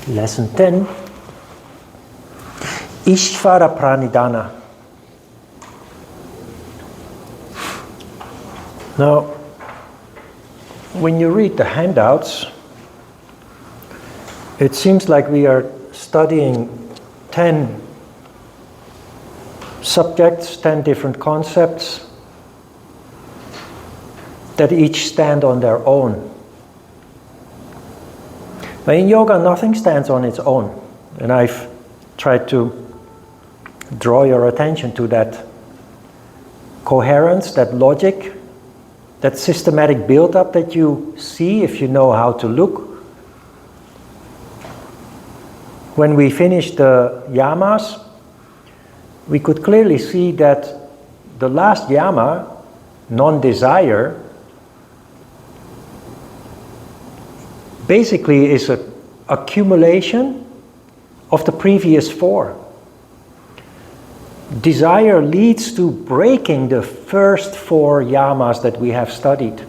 Lesson 10, Ishvara Pranidana. Now, when you read the handouts, it seems like we are studying 10 subjects, 10 different concepts that each stand on their own. But in yoga, nothing stands on its own. And I've tried to draw your attention to that coherence, that logic, that systematic build-up that you see if you know how to look. When we finished the yamas, we could clearly see that the last yama, non-desire, basically is an accumulation of the previous 4. Desire leads to breaking the first 4 yamas that we have studied.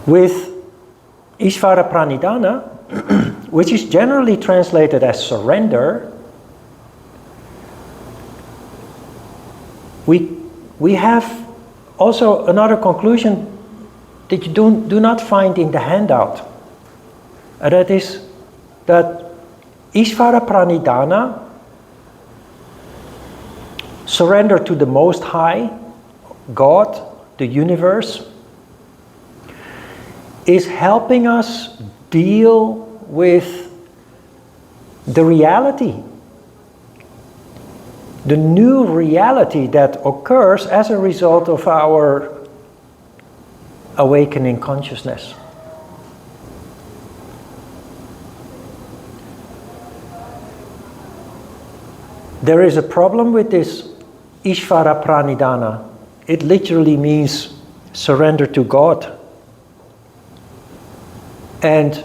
With Ishvara Pranidana, which is generally translated as surrender, we have also another conclusion that you do not find in the handout. And that is that Ishvara Pranidana, surrender to the Most High, God, the universe, is helping us deal with the reality, the new reality that occurs as a result of our awakening consciousness. There is a problem with this Ishvara Pranidana. It literally means surrender to God. And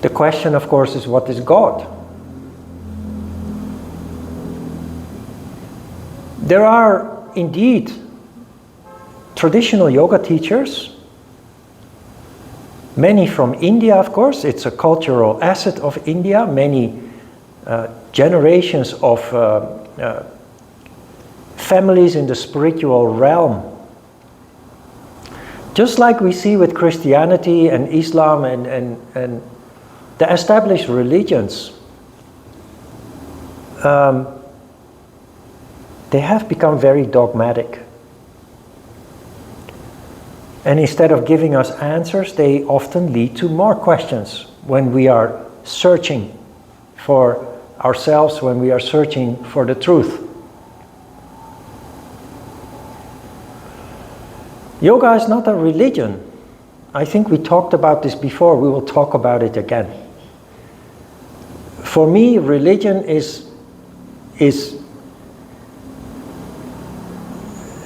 the question, of course, is what is God? There are indeed traditional yoga teachers, many from India, of course. It's a cultural asset of India. Many generations of families in the spiritual realm. Just like we see with Christianity and Islam and the established religions, they have become very dogmatic. And instead of giving us answers, they often lead to more questions when we are searching for ourselves, when we are searching for the truth. Yoga is not a religion. I think we talked about this before. We will talk about it again. For me, religion is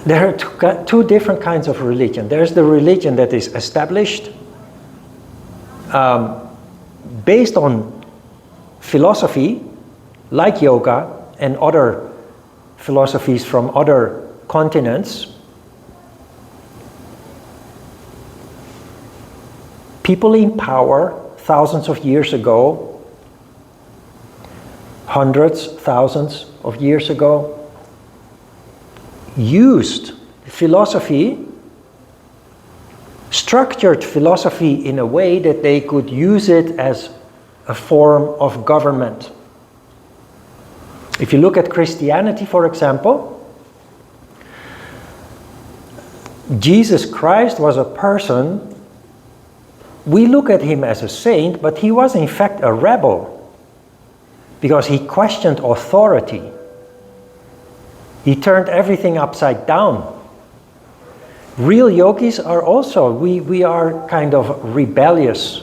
there are two different kinds of religion. There's the religion that is established based on philosophy, like yoga and other philosophies from other continents. People in power thousands of years ago, hundreds, thousands of years ago, used philosophy, structured philosophy in a way that they could use it as a form of government. If you look at Christianity, for example, Jesus Christ was a person. We look at him as a saint, but he was in fact a rebel because he questioned authority. He turned everything upside down. Real yogis are also, we are kind of rebellious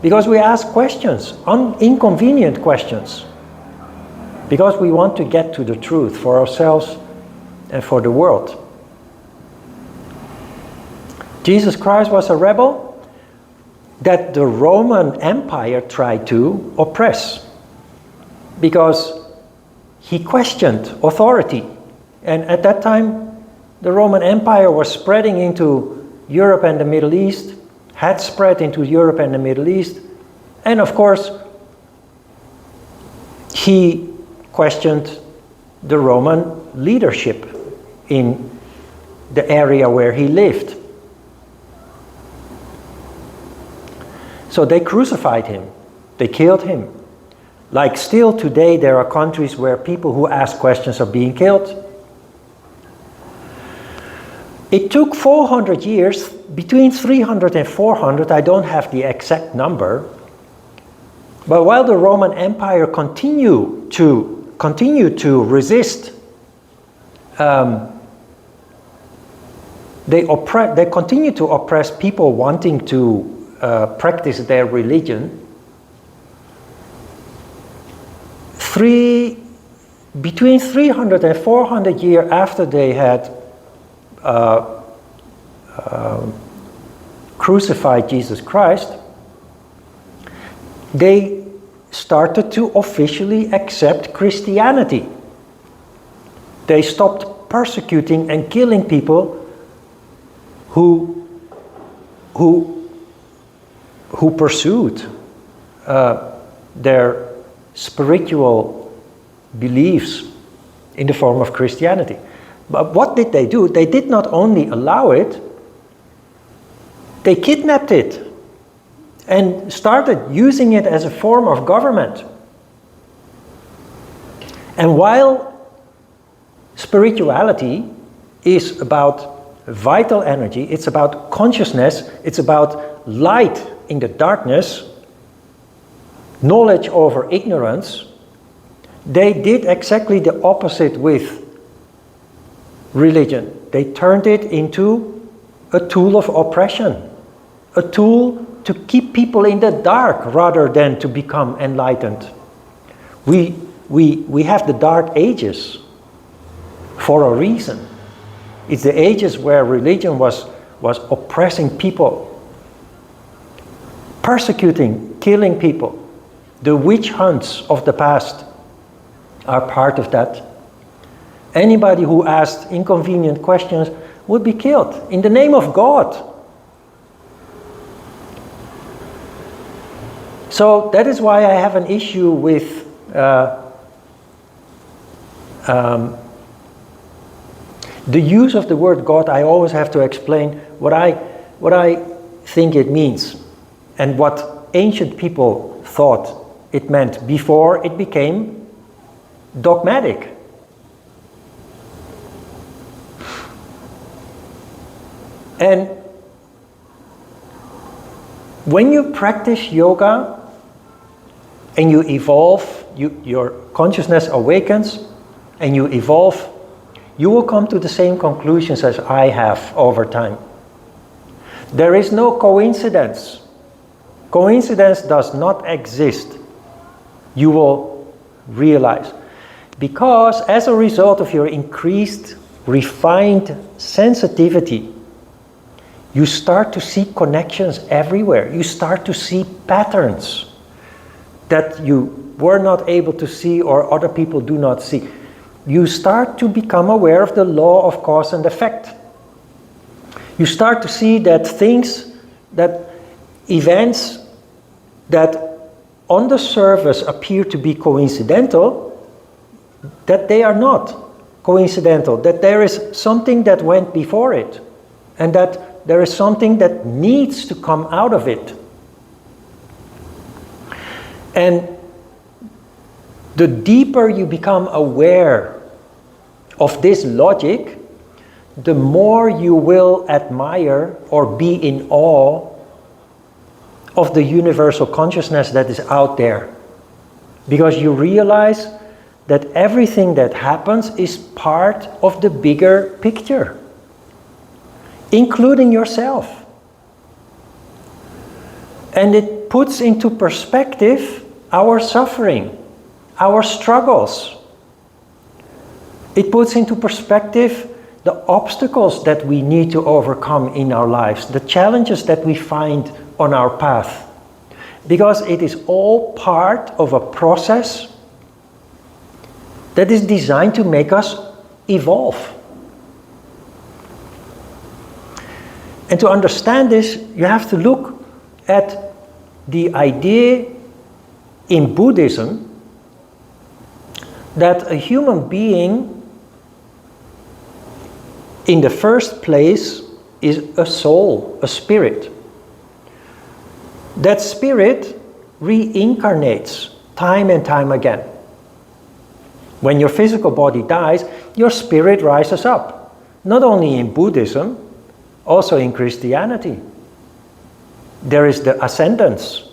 because we ask questions, inconvenient questions, because we want to get to the truth for ourselves and for the world. Jesus Christ was a rebel that the Roman Empire tried to oppress because he questioned authority. And at that time, the Roman Empire was spreading into Europe and the Middle East, had spread into Europe and the Middle East. And of course, he questioned the Roman leadership in the area where he lived. So they crucified him. They killed him. Like still today, there are countries where people who ask questions are being killed. It took 400 years, between 300 and 400, I don't have the exact number, but while the Roman Empire continued to resist, they continued to oppress people wanting to practice their religion. Between 300 and 400 years after they had crucified Jesus Christ, they started to officially accept Christianity. They stopped persecuting and killing people who pursued their spiritual beliefs in the form of Christianity. But what did they do? They did not only allow it, they kidnapped it and started using it as a form of government. And while spirituality is about vital energy, it's about consciousness, it's about light in the darkness, knowledge over ignorance, they did exactly the opposite with religion. They turned it into a tool of oppression, a tool to keep people in the dark rather than to become enlightened. We have the Dark Ages for a reason. It's the ages where religion was oppressing people, persecuting, killing people. The witch hunts of the past are part of that. Anybody who asked inconvenient questions would be killed in the name of God. So that is why I have an issue with the use of the word God. I always have to explain what I think it means and what ancient people thought it meant before it became dogmatic. And when you practice yoga and you evolve, your consciousness awakens and you evolve, you will come to the same conclusions as I have over time. There is no coincidence. Coincidence does not exist. You will realize. Because as a result of your increased, refined sensitivity, you start to see connections everywhere. You start to see patterns that you were not able to see or other people do not see. You start to become aware of the law of cause and effect. You start to see that events that on the surface appear to be coincidental, that they are not coincidental, that there is something that went before it, and that there is something that needs to come out of it. And the deeper you become aware of this logic, the more you will admire or be in awe of the universal consciousness that is out there. Because you realize that everything that happens is part of the bigger picture, including yourself. And it puts into perspective our suffering, our struggles. It puts into perspective the obstacles that we need to overcome in our lives, the challenges that we find on our path. Because it is all part of a process that is designed to make us evolve. And to understand this, you have to look at the idea in Buddhism that a human being in the first place is a soul, a spirit. That spirit reincarnates time and time again. When your physical body dies, your spirit rises up. Not only in Buddhism, also in Christianity. There is the ascendance.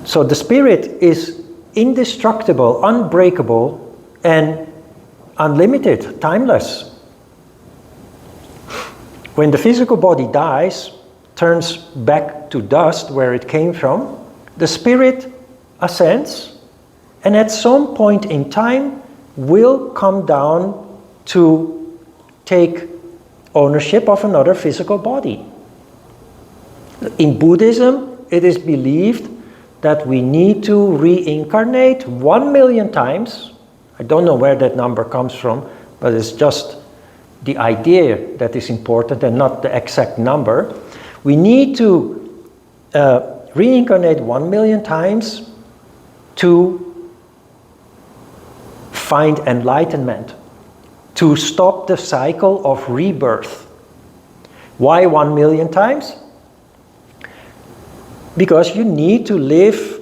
So the spirit is indestructible, unbreakable, and unlimited, timeless. When the physical body dies, turns back to dust where it came from, the spirit ascends, and at some point in time will come down to take ownership of another physical body. In Buddhism, it is believed that we need to reincarnate 1 million times. I don't know where that number comes from, but it's just the idea that is important and not the exact number. We need to reincarnate 1 million times to find enlightenment, to stop the cycle of rebirth. Why 1 million times? Because you need to live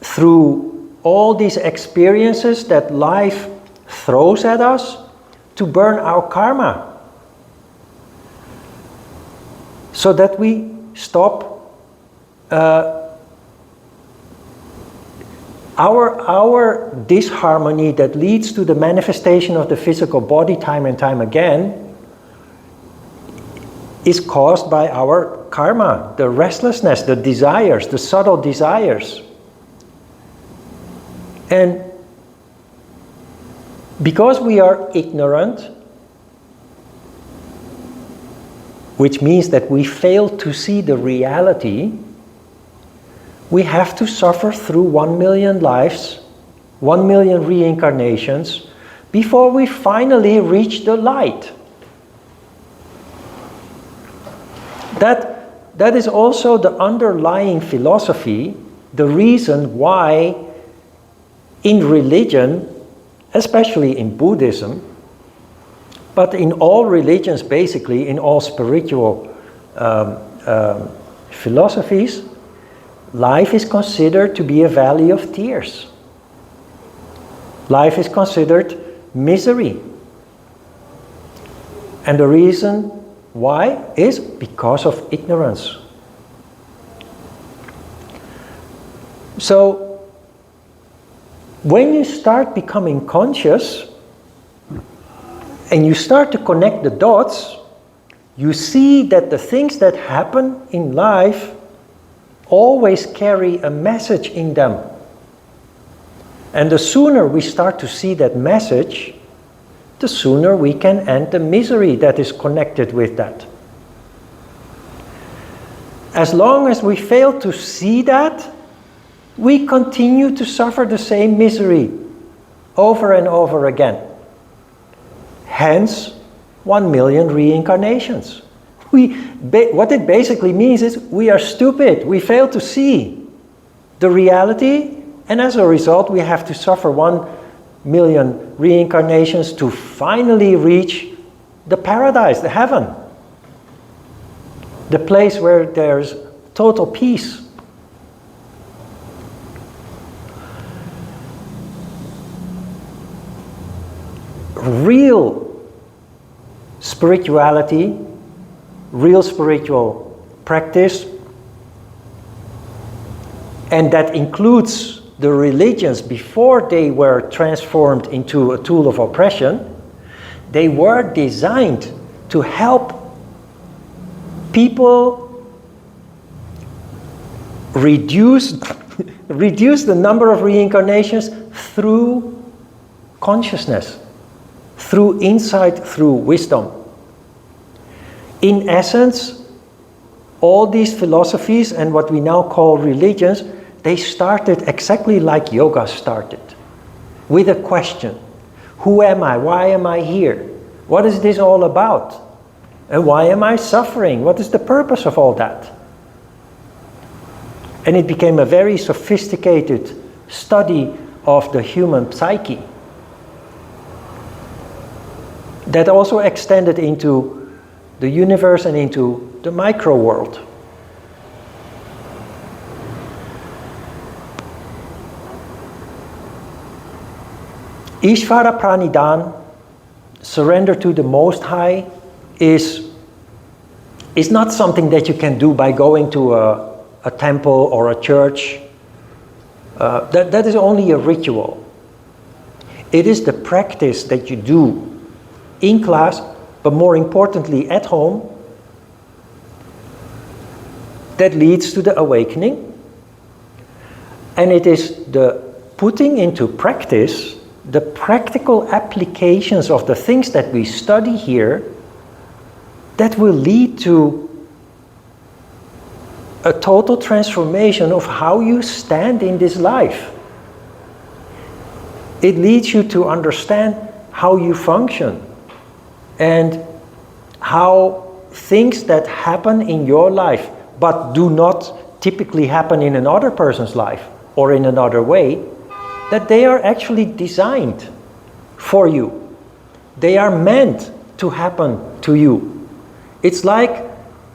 through all these experiences that life throws at us to burn our karma, so that we stop our disharmony that leads to the manifestation of the physical body time and time again is caused by our karma, the restlessness, the desires, the subtle desires. And because we are ignorant, which means that we fail to see the reality, we have to suffer through 1 million lives, 1 million reincarnations, before we finally reach the light. That is also the underlying philosophy, the reason why in religion, especially in Buddhism, but in all religions basically, in all spiritual philosophies, life is considered to be a valley of tears. Life is considered misery. And the reason why is because of ignorance. So, when you start becoming conscious and you start to connect the dots, you see that the things that happen in life always carry a message in them. And the sooner we start to see that message, the sooner we can end the misery that is connected with that. As long as we fail to see that, we continue to suffer the same misery over and over again. Hence, 1 million reincarnations. What it basically means is we are stupid. We fail to see the reality, and as a result, we have to suffer 1 million reincarnations to finally reach the paradise, the heaven, the place where there's total peace. Real spirituality, real spiritual practice, and that includes the religions before they were transformed into a tool of oppression. They were designed to help people reduce the number of reincarnations through consciousness, through insight, through wisdom. In essence, all these philosophies and what we now call religions, they started exactly like yoga started, with a question. Who am I? Why am I here? What is this all about? And why am I suffering? What is the purpose of all that? And it became a very sophisticated study of the human psyche that also extended into the universe and into the micro world. Ishvara Pranidan, surrender to the Most High, is not something that you can do by going to a temple or a church. That is only a ritual. It is the practice that you do in class, but more importantly at home, that leads to the awakening. And it is the putting into practice the practical applications of the things that we study here that will lead to a total transformation of how you stand in this life. It leads you to understand how you function and how things that happen in your life but do not typically happen in another person's life or in another way, that they are actually designed for you. They are meant to happen to you. It's like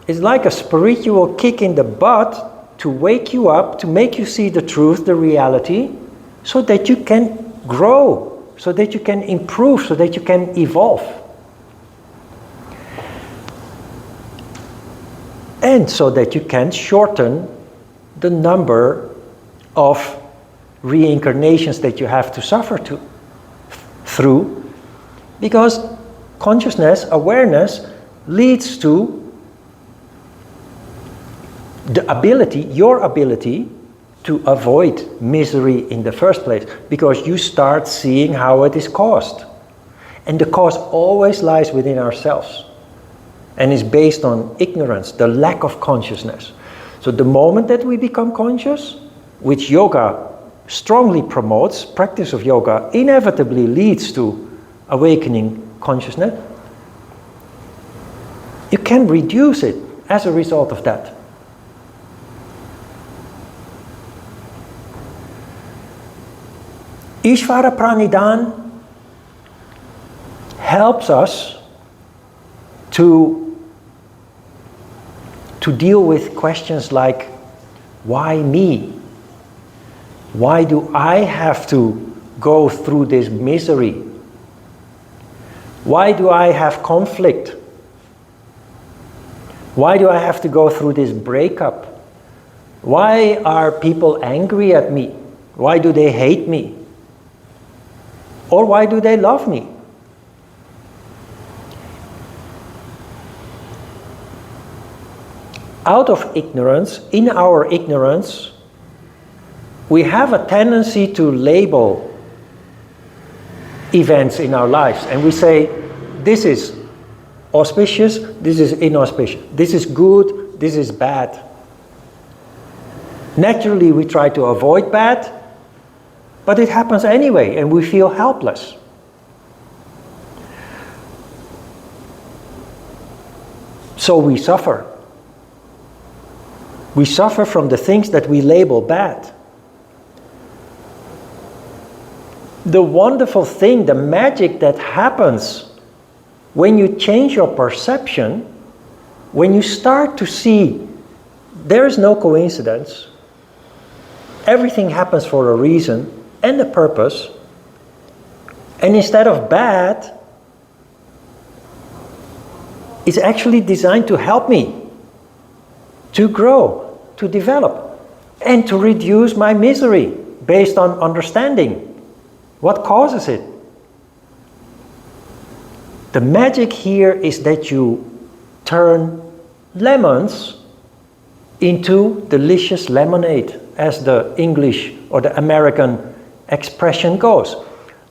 a spiritual kick in the butt to wake you up, to make you see the truth, the reality, so that you can grow, so that you can improve, so that you can evolve. And so that you can shorten the number of reincarnations that you have to suffer through, because consciousness, awareness, leads to the ability, your ability, to avoid misery in the first place, because you start seeing how it is caused. And the cause always lies within ourselves and is based on ignorance, the lack of consciousness. So the moment that we become conscious, which yoga strongly promotes, practice of yoga inevitably leads to awakening consciousness, you can reduce it as a result of that. Ishvara Pranidan helps us to deal with questions like, why me? Why do I have to go through this misery? Why do I have conflict? Why do I have to go through this breakup? Why are people angry at me? Why do they hate me? Or why do they love me? Out of ignorance, in our ignorance, we have a tendency to label events in our lives, and we say, this is auspicious, this is inauspicious, this is good, this is bad. Naturally, we try to avoid bad, but it happens anyway, and we feel helpless. So we suffer. We suffer from the things that we label bad. The wonderful thing, the magic that happens when you change your perception, when you start to see there is no coincidence, everything happens for a reason and a purpose, and instead of bad, it's actually designed to help me to grow, to develop, and to reduce my misery based on understanding what causes it. The magic here is that you turn lemons into delicious lemonade, as the English or the American expression goes.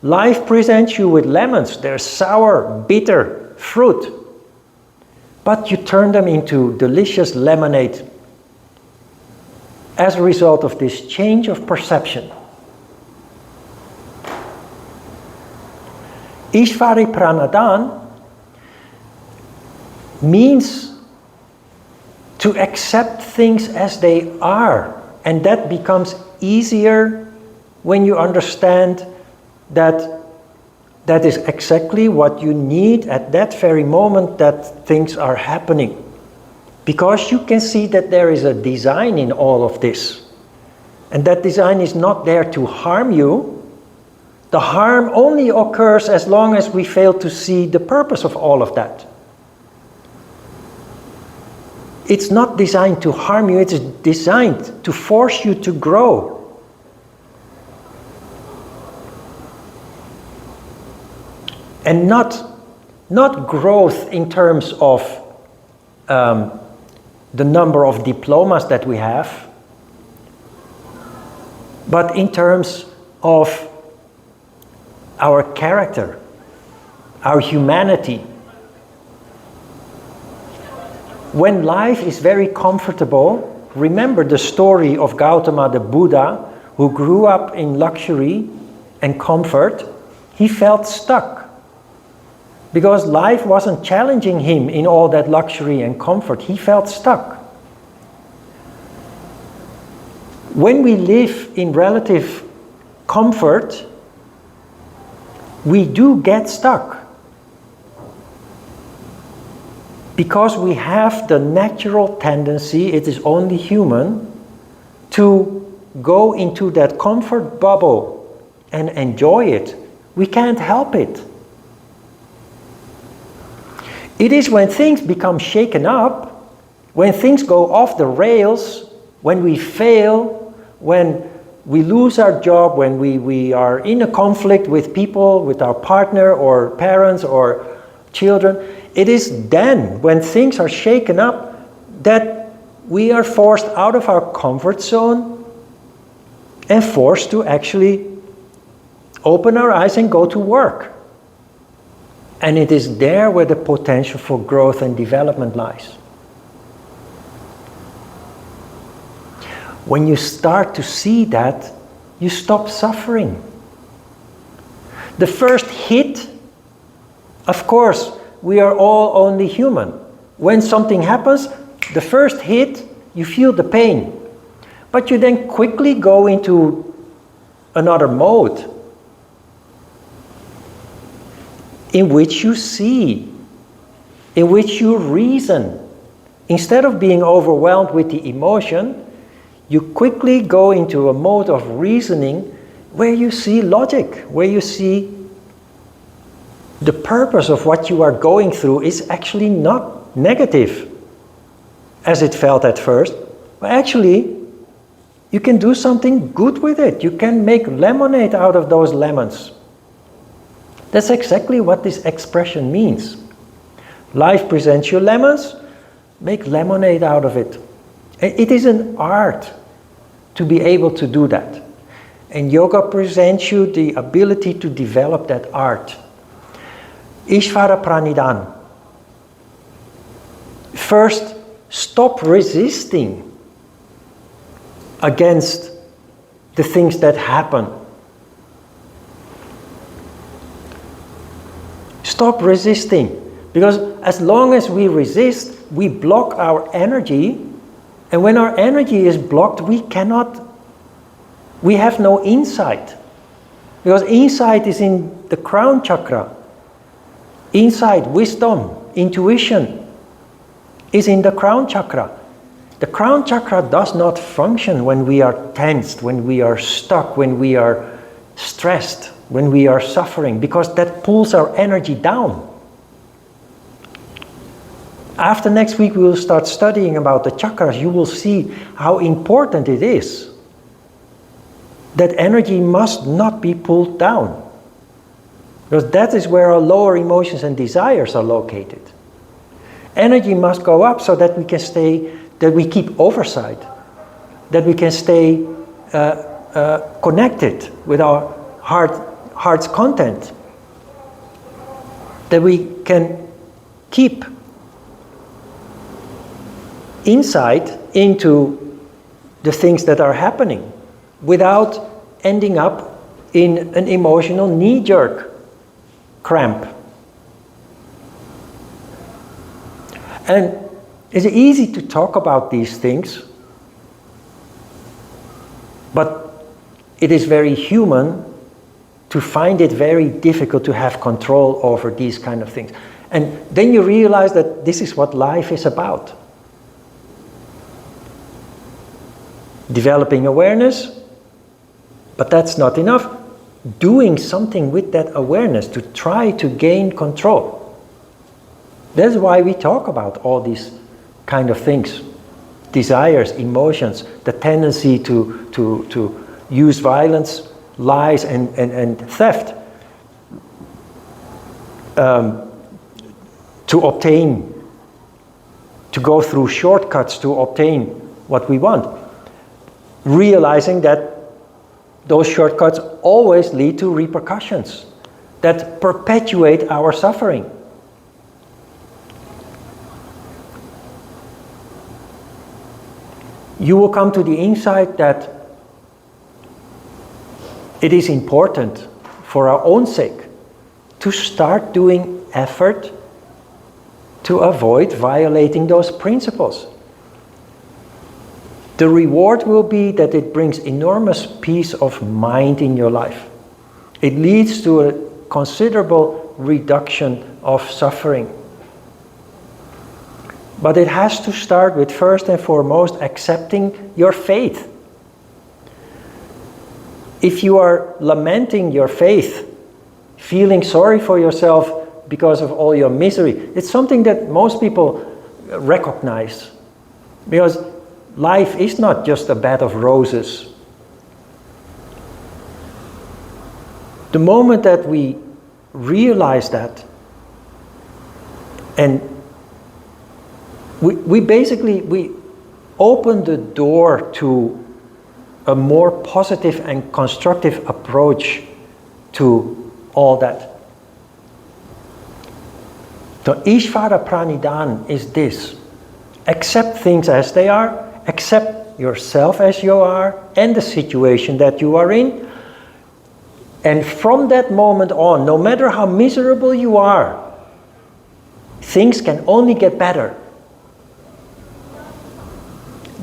Life presents you with lemons. They're sour, bitter fruit. But you turn them into delicious lemonade as a result of this change of perception. Ishvara Pranidan means to accept things as they are. And that becomes easier when you understand that that is exactly what you need at that very moment that things are happening. Because you can see that there is a design in all of this. And that design is not there to harm you. The harm only occurs as long as we fail to see the purpose of all of that. It's not designed to harm you, it's designed to force you to grow. And not growth in terms of the number of diplomas that we have, but in terms of our character, our humanity. When life is very comfortable, remember the story of Gautama the Buddha, who grew up in luxury and comfort. He felt stuck because life wasn't challenging him in all that luxury and comfort. He felt stuck. When we live in relative comfort, we do get stuck. Because we have the natural tendency, it is only human, to go into that comfort bubble and enjoy it. We can't help it. It is when things become shaken up, when things go off the rails, when we fail, when we lose our job, when we are in a conflict with people, with our partner or parents or children, it is then, when things are shaken up, that we are forced out of our comfort zone and forced to actually open our eyes and go to work. And it is there where the potential for growth and development lies. When you start to see that, you stop suffering. The first hit, of course, we are all only human. When something happens, the first hit, you feel the pain. But you then quickly go into another mode in which you see, in which you reason. Instead of being overwhelmed with the emotion, you quickly go into a mode of reasoning where you see logic, where you see the purpose of what you are going through is actually not negative, as it felt at first. But actually, you can do something good with it. You can make lemonade out of those lemons. That's exactly what this expression means. Life presents you lemons, make lemonade out of it. It is an art to be able to do that. And yoga presents you the ability to develop that art. Ishvara Pranidan. First, stop resisting against the things that happen. Stop resisting, because as long as we resist, we block our energy, and when our energy is blocked, we have no insight, because insight is in the crown chakra. Insight, wisdom, intuition is in the crown chakra. The crown chakra does not function when we are tensed, when we are stuck, when we are stressed, when we are suffering, because that pulls our energy down. After next week we will start studying about the chakras. You will see how important it is. That energy must not be pulled down, because that is where our lower emotions and desires are located. Energy must go up so that we can stay, that we keep oversight, that we can stay connected with our heart's content, that we can keep insight into the things that are happening without ending up in an emotional knee-jerk cramp. And it's easy to talk about these things, but it is very human to find it very difficult to have control over these kind of things. And then you realize that this is what life is about. Developing awareness, but that's not enough. Doing something with that awareness to try to gain control. That's why we talk about all these kind of things. Desires, emotions, the tendency to use violence, lies and theft to obtain, to go through shortcuts to obtain what we want. Realizing that those shortcuts always lead to repercussions that perpetuate our suffering. You will come to the insight that it is important for our own sake to start doing effort to avoid violating those principles. The reward will be that it brings enormous peace of mind in your life. It leads to a considerable reduction of suffering. But it has to start with, first and foremost, accepting your faith. If you are lamenting your faith, feeling sorry for yourself because of all your misery, it's something that most people recognize. Because life is not just a bed of roses. The moment that we realize that, and we basically open the door to a more positive and constructive approach to all that. So Ishvara Pranidan is this: accept things as they are, accept yourself as you are, and the situation that you are in. And from that moment on, no matter how miserable you are, things can only get better.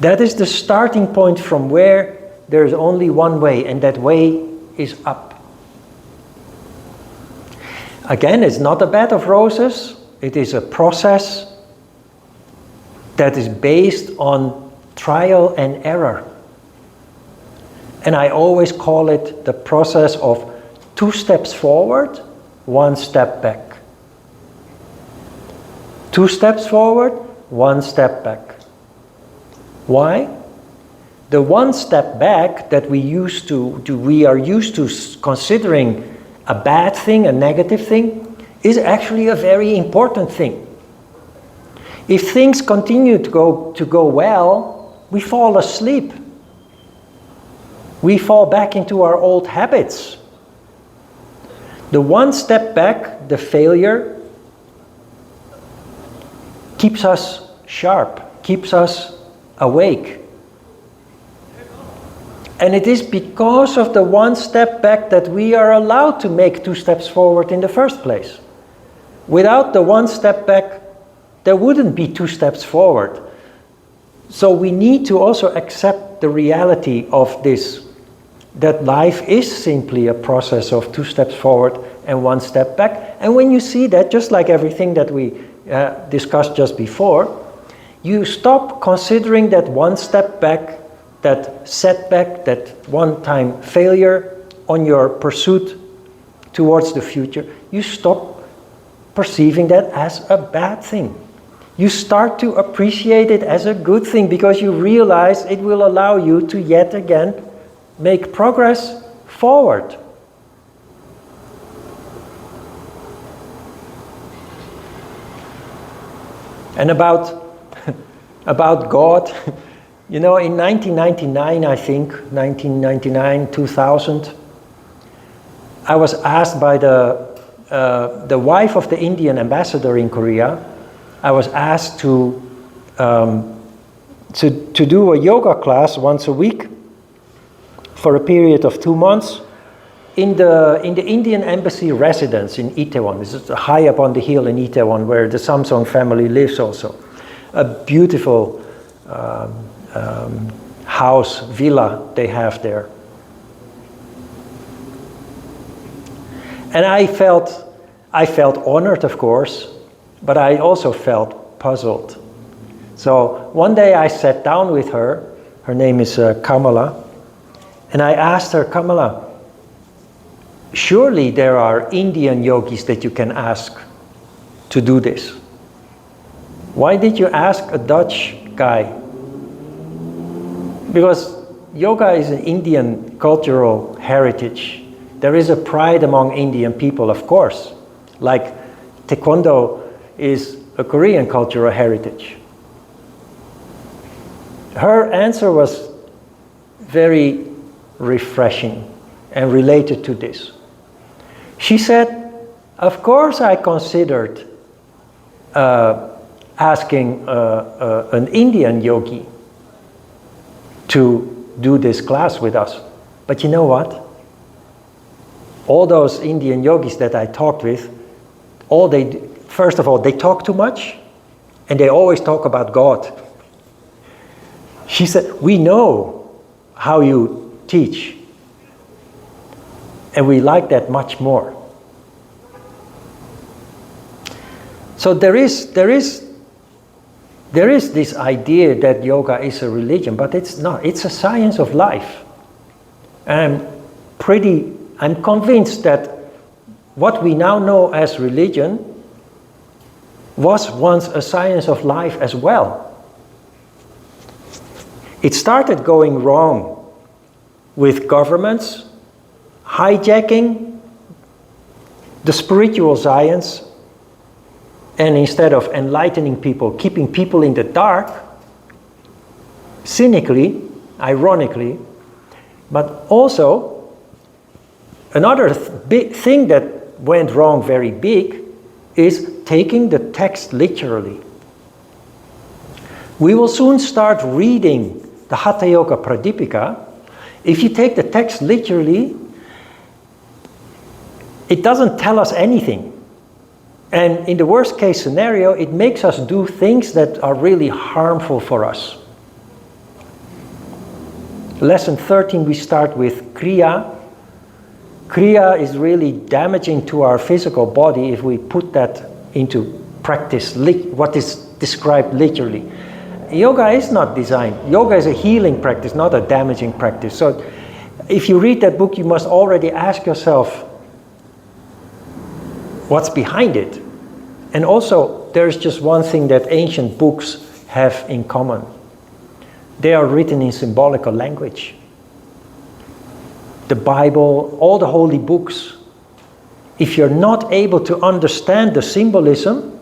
That is the starting point from where there is only one way, and that way is up. Again, it's not a bed of roses. It is a process that is based on trial and error. And I always call it the process of 2 steps forward, 1 step back. 2 steps forward, 1 step back. Why? The 1 step back that we are used to considering a bad thing, a negative thing, is actually a very important thing. If things continue to go well, we fall asleep. We fall back into our old habits. The 1 step back, the failure, keeps us sharp, keeps us awake. And it is because of the 1 step back that we are allowed to make 2 steps forward in the first place. Without the 1 step back, there wouldn't be 2 steps forward. So we need to also accept the reality of this, that life is simply a process of 2 steps forward and 1 step back. And when you see that, just like everything that we discussed just before, you stop considering that 1 step back, that setback, that one-time failure on your pursuit towards the future. You stop perceiving that as a bad thing. You start to appreciate it as a good thing because you realize it will allow you to yet again make progress forward. And about God, you know, in 1999, I think, 1999, 2000, I was asked by the wife of the Indian ambassador in Korea, I was asked to do a yoga class once a week for a period of 2 months in the Indian embassy residence in Itaewon. This is high up on the hill in Itaewon where the Samsung family lives also. A beautiful house, villa they have there. And I felt honored, of course, but I also felt puzzled. So one day I sat down with her name is Kamala, and I asked her, Kamala, surely there are Indian yogis that you can ask to do this. Why did you ask a Dutch guy? Because yoga is an Indian cultural heritage. There is a pride among Indian people, of course, like Taekwondo is a Korean cultural heritage. Her answer was very refreshing and related to this. She said, of course I considered asking an Indian yogi to do this class with us. But you know what? All those Indian yogis that I talked with, first of all, they talk too much, and they always talk about God. She said, we know how you teach, and we like that much more. So there is this idea that yoga is a religion, but it's not. It's a science of life. And I'm convinced that what we now know as religion was once a science of life as well. It started going wrong with governments hijacking the spiritual science, and instead of enlightening people, keeping people in the dark, cynically, ironically, but also another big thing that went wrong very big is taking the text literally. We will soon start reading the Hatha Yoga Pradipika. If you take the text literally, it doesn't tell us anything. And in the worst case scenario, it makes us do things that are really harmful for us. Lesson 13, we start with Kriya. Kriya is really damaging to our physical body if we put that into practice, what is described literally. Yoga is not designed. Yoga is a healing practice, not a damaging practice. So if you read that book, you must already ask yourself, what's behind it? And also, there's just one thing that ancient books have in common. They are written in symbolical language. The Bible, all the holy books. If you're not able to understand the symbolism,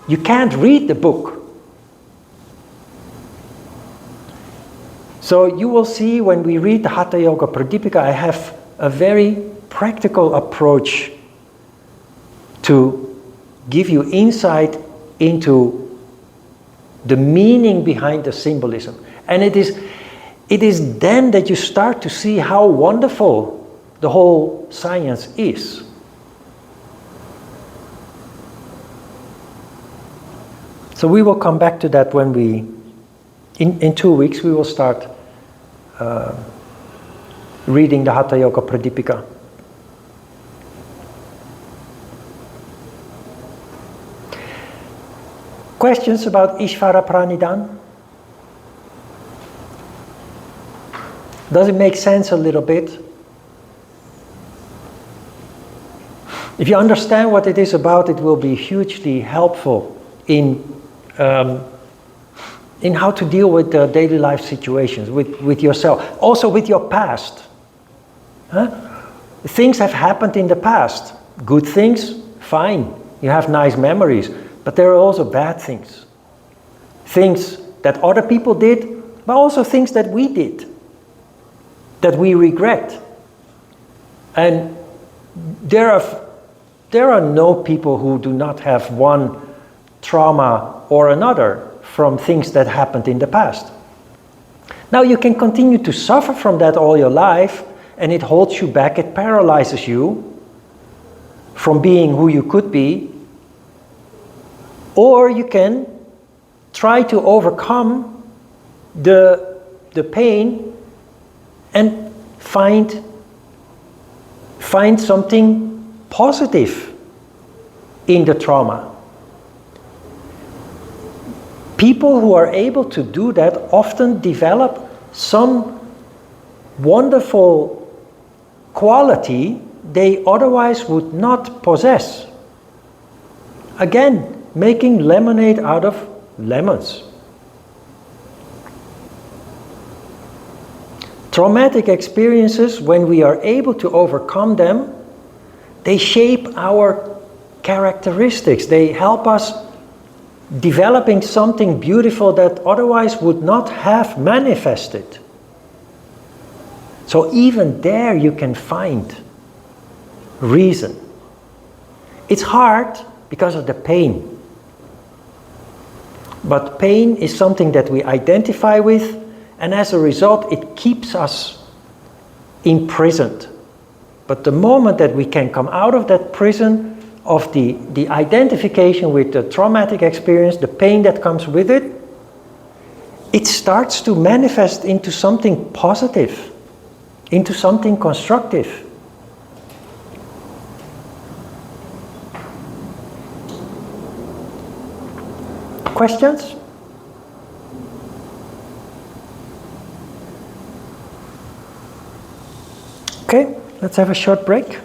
you can't read the book. So you will see when we read the Hatha Yoga Pradipika, I have a very practical approach to give you insight into the meaning behind the symbolism. And it is then that you start to see how wonderful the whole science is. So we will come back to that when in 2 weeks, we will start reading the Hatha Yoga Pradipika. Questions about Ishvara Pranidan? Does it make sense a little bit? If you understand what it is about, it will be hugely helpful in how to deal with the daily life situations, with yourself, also with your past. Things have happened in the past. Good things, fine. You have nice memories. But there are also bad things. Things that other people did, but also things that we did, that we regret. And there are no people who do not have one trauma or another from things that happened in the past. Now you can continue to suffer from that all your life, and it holds you back, it paralyzes you from being who you could be. Or you can try to overcome the pain and find something positive in the trauma. People who are able to do that often develop some wonderful quality they otherwise would not possess. Again, making lemonade out of lemons. Traumatic experiences, when we are able to overcome them, they shape our characteristics. They help us developing something beautiful that otherwise would not have manifested. So even there you can find reason. It's hard because of the pain. But pain is something that we identify with, and as a result it keeps us imprisoned. But the moment that we can come out of that prison of the identification with the traumatic experience, the pain that comes with it, it starts to manifest into something positive, into something constructive. Questions? Okay, let's have a short break.